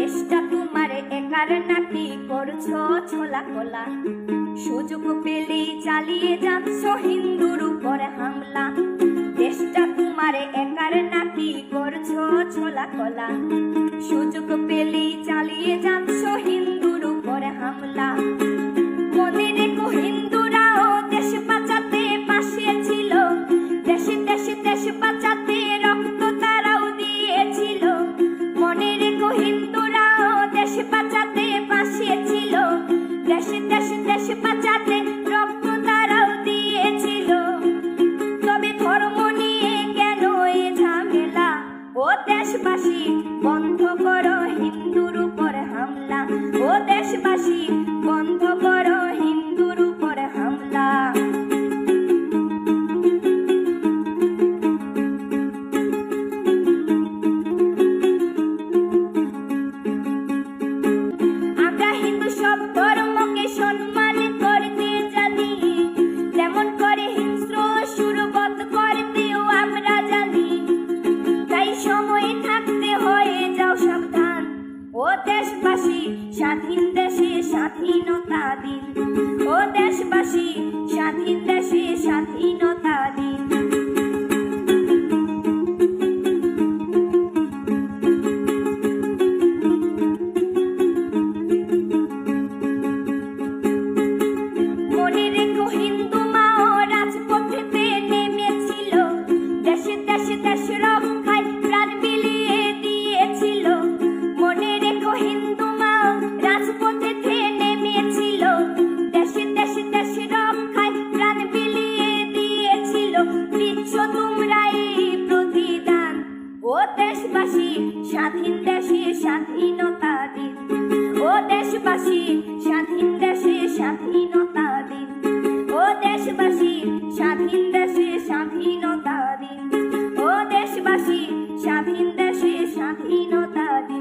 দেশটা তোমার একার নাকি করছো ছোলা কোলা, সুযোগ পেলেই চালিয়ে যাচ্ছ হিন্দুর উপর হামলা। দেশটা তোমার একার নাকি করছো ছোলা কোলা, সুযোগ পেলেই চালিয়ে যাচ্ছ হিন্দুর উপর হামলা। মনে রেখো হিন্দুরাও দেশ বাঁচাতে পাশে ছিল, দেশে দেশে দেশ বাঁচাতে রক্ত তারাও দিয়েছিল। মনে রেখো হিন্দুরাও দেশ বাঁচাতে পাশে ছিল, দেশে দেশে দেশ বাঁচাতে রক্ত তারাও দিয়েছিল। তবে ধর্ম নিয়ে কেন এ ঝামেলা? ও দেশবাসী বন্ধ করো হিন্দুর উপর হামলা, ও দেশবাসী বন্ধ করো হিন্দুর উপর হামলা। আমরা হিন্দু সব ধর্মকে সম্মান করতে জানি, যেমন করে হিংস্র সুরবত করতেও আমরা জানি। তাই সময় থাকতে হয়ে যাও সাবধান, ও দেশবাসী স্বাধীন দেশে স্বাধীনতা দিন, ও দেশবাসী স্বাধীন দেশে স্বাধীনতা দিন। মনে রেখো হিন্দু মাও রাজপথেতে নেমেছিল, দেশে দেশে দেশ রক্ষায় প্রাণ বিলিয়ে দিয়েছিল। মনে রেখো হিন্দু মাও রাজপথেতে নেমেছিল, দেশে দেশে দেশ রক্ষায় প্রাণ বিলিয়ে দিয়েছিল। দিচ্ছ তোমরা এই প্রতিদান, ও দেশবাসী স্বাধীন দেশে স্বাধীনতা দিন, ও দেশবাসী স্বাধীন দেশে স্বাধীনতা দিন, ও দেশবাসী স্বাধীন দেশে স্বাধীনতা দিন, ও দেশবাসী স্বাধীন দেশে স্বাধীনতা দিন।